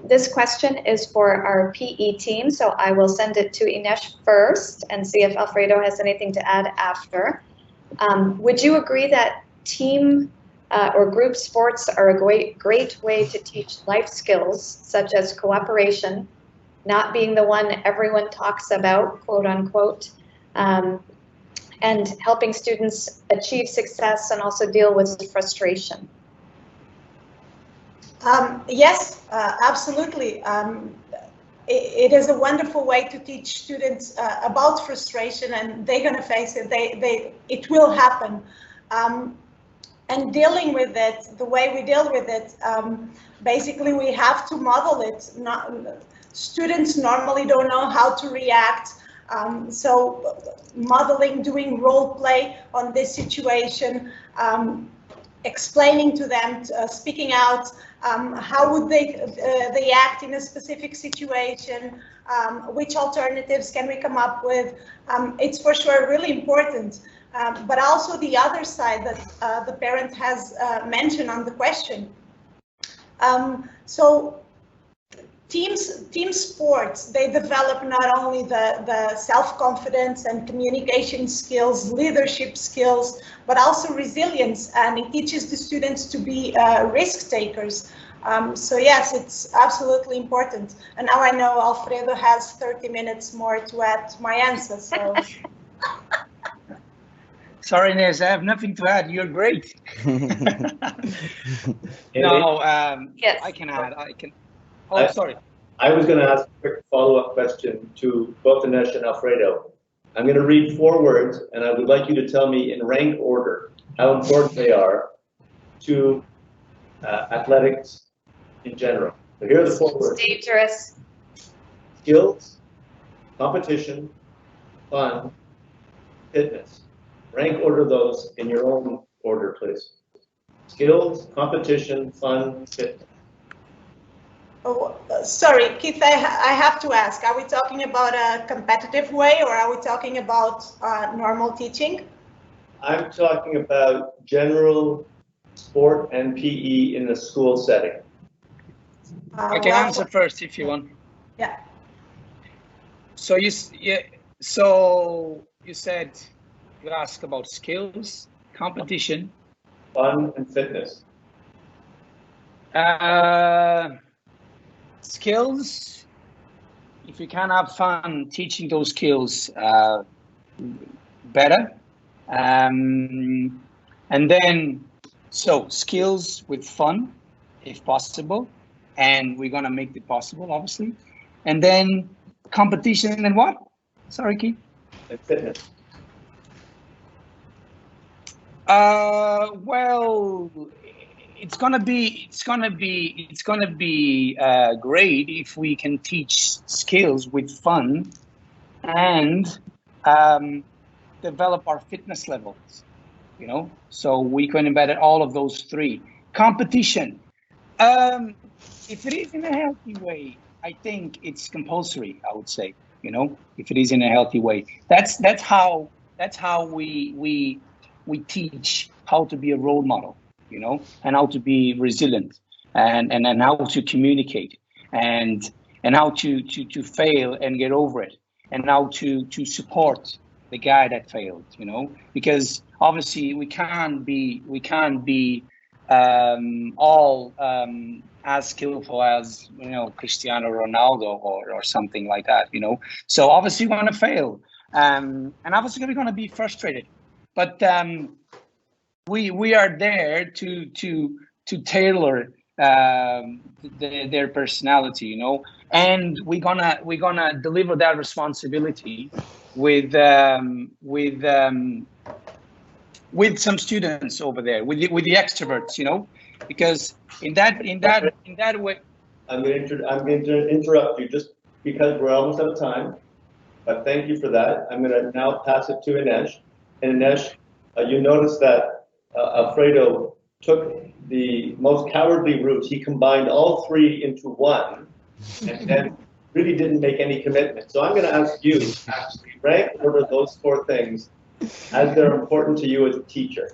This question is for our PE team, so I will send it to Ines first and see if Alfredo has anything to add after. Would you agree that team or group sports are a great way to teach life skills such as cooperation, not being the one everyone talks about, quote unquote, and helping students achieve success and also deal with frustration? Yes, absolutely. It is a wonderful way to teach students about frustration, and they're going to face it. It will happen. And dealing with it, the way we deal with it, basically we have to model it. Students normally don't know how to react. So modeling, doing role play on this situation, explaining to them, speaking out, how would they act in a specific situation, which alternatives can we come up with. It's for sure really important. But also the other side that the parent has mentioned on the question. So team sports, they develop not only the self-confidence and communication skills, leadership skills, but also resilience, and it teaches the students to be risk takers. So yes, it's absolutely important. And now I know Alfredo has 30 minutes more to add to my answer. So. Sorry, Ines, I have nothing to add. You're great. No, yes. I can add. Sorry. I was going to ask a quick follow-up question to both Ines and Alfredo. I'm going to read 4 words, and I would like you to tell me in rank order how important they are to athletics in general. So here are the 4 words. It's dangerous. Skills, competition, fun, fitness. Rank order those in your own order, please. Skills, competition, fun, fitness. Oh, sorry, Keith, I have to ask, are we talking about a competitive way, or are we talking about normal teaching? I'm talking about general sport and PE in the school setting. I can answer first if you want. Yeah. So you said you asked about skills, competition, fun, and fitness. Skills, if you can have fun teaching those skills, better. And then, so skills with fun, if possible, and we're gonna make it possible, obviously. And then competition and what? Sorry, Keith. And fitness. Well, it's gonna be great if we can teach skills with fun and develop our fitness levels, you know, so we can embed all of those three. Competition, if it is in a healthy way, I think it's compulsory, I would say, you know, if it is in a healthy way. That's how we teach how to be a role model, you know, and how to be resilient, and how to communicate, and how to fail and get over it, and how to support the guy that failed, you know, because obviously we can't be all as skillful as, you know, Cristiano Ronaldo or something like that, you know. So obviously we're going to fail, and obviously we're going to be frustrated, but we are there to tailor their personality, you know, and we're gonna deliver that responsibility with some students over there, with the extroverts, you know, because in that way. I'm going to interrupt you just because we're almost out of time, but thank you for that. I'm going to now pass it to Ines. And Ines, you notice that Alfredo took the most cowardly route. He combined all three into one, and then really didn't make any commitment. So I'm going to ask you to actually rank order those four things as they're important to you as a teacher.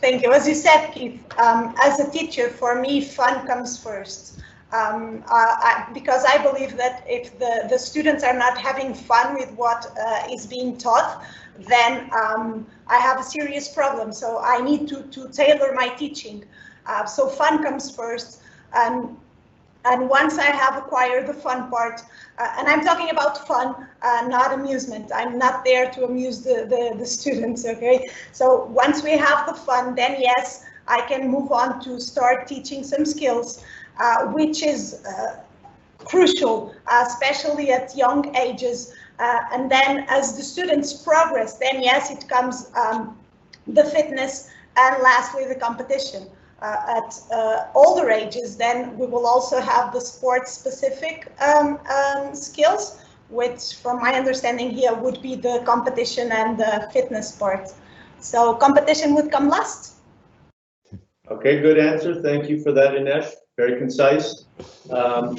Thank you. As you said, Keith, as a teacher, for me, fun comes first. Because I believe that if the students are not having fun with what is being taught, then I have a serious problem. So I need to tailor my teaching. So fun comes first. And once I have acquired the fun part, and I'm talking about fun, not amusement. I'm not there to amuse the students, okay? So once we have the fun, then yes, I can move on to start teaching some skills, which is crucial, especially at young ages. And then as the students progress, then yes, it comes the fitness, and lastly, the competition. At older ages, then we will also have the sports-specific skills, which, from my understanding here, would be the competition and the fitness part. So competition would come last. Okay, good answer. Thank you for that, Ines. Very concise. I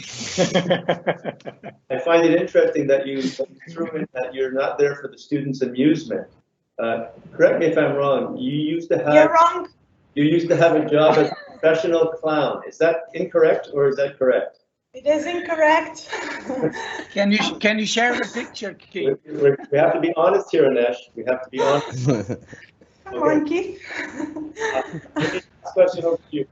find it interesting that you threw in that you're not there for the students' amusement. Correct me if I'm wrong. You used to have. You're wrong. You used to have a job as a professional clown. Is that incorrect or is that correct? It is incorrect. Can you share the picture, Keith? We have to be honest here, Ines. We have to be honest. Come on, Keith. Question over to you.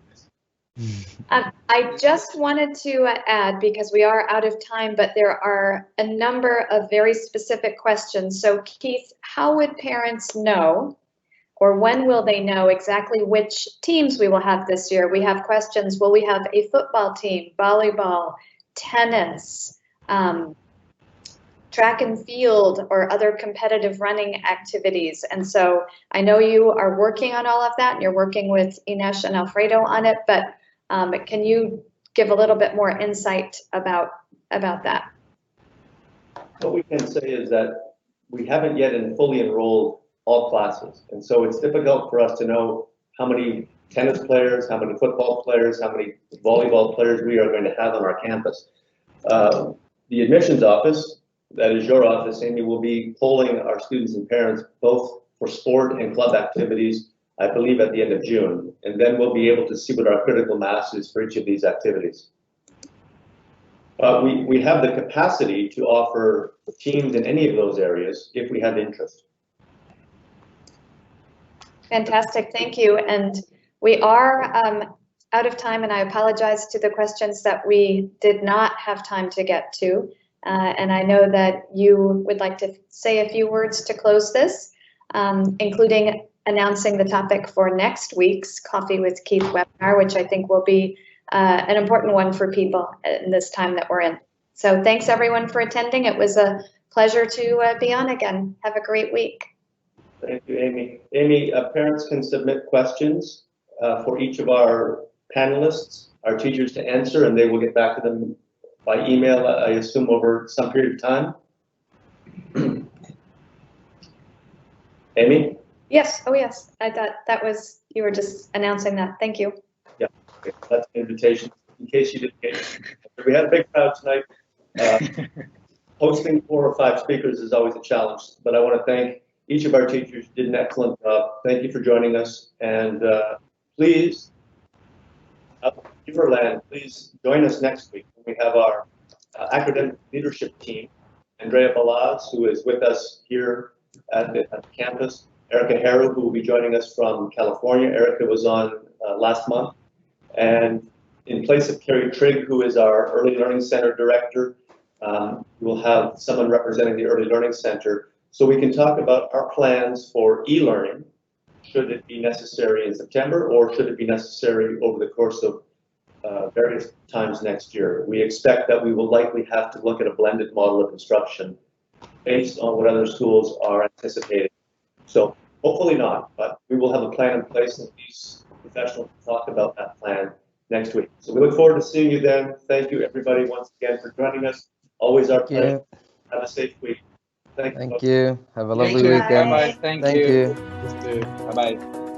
I just wanted to add, because we are out of time, but there are a number of very specific questions. So Keith, how would parents know, or when will they know exactly which teams we will have this year? We have questions, will we have a football team, volleyball, tennis, track and field, or other competitive running activities? And so I know you are working on all of that, and you're working with Ines and Alfredo on it, but can you give a little bit more insight about that? What we can say is that we haven't yet fully enrolled all classes. And so it's difficult for us to know how many tennis players, how many football players, how many volleyball players we are going to have on our campus. The admissions office, that is your office, Amy, will be polling our students and parents both for sport and club activities, I believe at the end of June. And then we'll be able to see what our critical mass is for each of these activities. We have the capacity to offer teams in any of those areas if we have interest. Fantastic, thank you. And we are out of time, and I apologize to the questions that we did not have time to get to. And I know that you would like to say a few words to close this, including announcing the topic for next week's Coffee with Keith webinar, which I think will be an important one for people in this time that we're in. So thanks everyone for attending. It was a pleasure to be on again. Have a great week. Thank you, Amy. Amy, parents can submit questions for each of our panelists, our teachers to answer, and they will get back to them by email, I assume, over some period of time. Amy? Yes, oh yes, I thought that was, you were just announcing that. Thank you. Yeah, okay. That's an invitation in case you didn't get it. We had a big crowd tonight. Hosting 4 or 5 speakers is always a challenge, but I want to thank each of our teachers. You did an excellent job. Thank you for joining us, and please, Giverland, please join us next week when we have our academic leadership team. Andrea Balaz, who is with us here at the campus. Erica Harrow, who will be joining us from California. Erica was on last month. And in place of Carrie Trigg, who is our Early Learning Center director, we'll have someone representing the Early Learning Center so we can talk about our plans for e-learning, should it be necessary in September or should it be necessary over the course of various times next year. We expect that we will likely have to look at a blended model of instruction based on what other schools are anticipating. So hopefully not, but we will have a plan in place, and these professionals will talk about that plan next week. So we look forward to seeing you then. Thank you, everybody, once again for joining us. Always our pleasure. Have a safe week. Thank you. Have a lovely you. weekend. Bye-bye. Thank Thank you. you. Bye-bye.